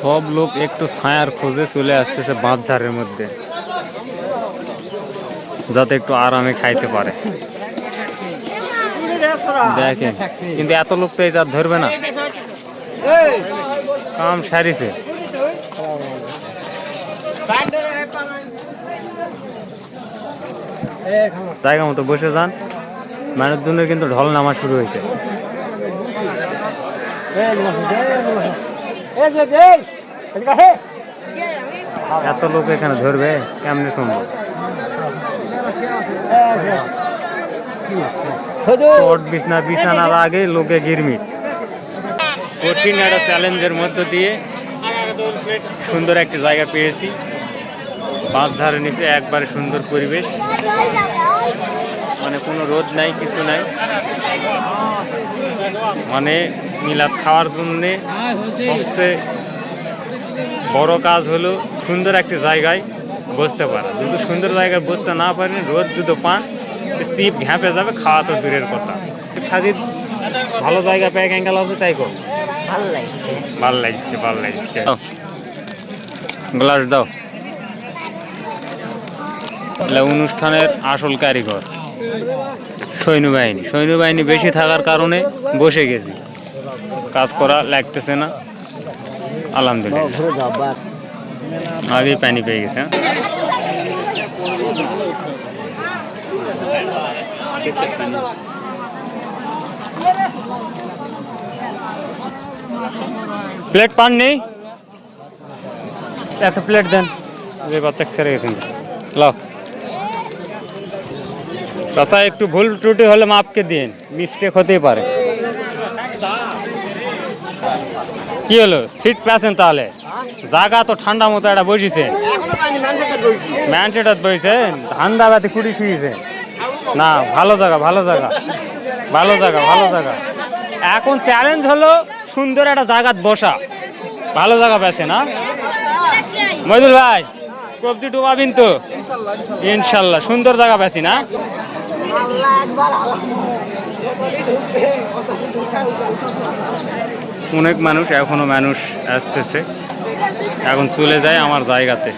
সব লোক একটু ছায়ার খোঁজে চলে আসতেছে বাঁধঝাড়ের মধ্যে, যাতে একটু আরামে খাইতে পারে। দেখেন কিন্তু এত লোক তো এই জাত ধরবে না, কাম সারিছে। জায়গা মতো বসে যান, মানুষজনের কিন্তু ঢল নামা শুরু হয়েছে। এত লোক এখানে ধরবে কেমনে সম্ভব? বিছানার আগে লোকে গিরমিট। কঠিন একটা চ্যালেঞ্জের মধ্য দিয়ে সুন্দর একটি জায়গা পেয়েছি। বাঁধঝাড়ের নিচে একবারে সুন্দর পরিবেশ, মানে কোনো রোদ নাই, কিছু নাই। মানে মিলাদ খাওয়ার জন্যে সবচেয়ে বড় কাজ হলো সুন্দর একটি জায়গায় বসতে পারা। যদি সুন্দর জায়গায় বসতে না পারেন, রোদ যদি পান, সিপ ঘ্যাঁপে যাবে, খাওয়া তো দূরের কথা। সাজিদ ভালো জায়গা পেয়ে অ্যাঙ্গেল আছে, তাই কর। ভালো লাগছে। গ্লাস দাও। অনুষ্ঠানের আসল কারিগর সৈন্যবাহিনী বেশি থাকার কারণে বসে গেছি, কাজ করা লাগতেছে না। আলহামদুলিল্লাহ, আগেই পানি পেয়ে গেছে। প্লেট পান নেই, একটা প্লেট দেন। যে বাচ্চা ছেড়ে গেছেন, লাও। চাচা একটু ভুল ত্রুটি হলে মাপকে দিন, মিস্টেক হতেই পারে। কি হলো, সিট পেয়েছেন? তাহলে জায়গা তো ঠান্ডা মতো একটা বসেছেন, ম্যানচেটার বসেছেন, ধান্দা বাতি কুড়ি শুয়েছেন না। ভালো জায়গা। এখন চ্যালেঞ্জ হলো সুন্দর একটা জায়গাত বসা। ভালো জায়গা পেয়েছে না মইদুল ভাই? কবজি ডুবাবিন তো ইনশাল্লাহ। সুন্দর জায়গা পেয়েছি না? অনেক মানুষ, এখনো মানুষ আসতেছে। এখন চলে যায় আমার জায়গাতে।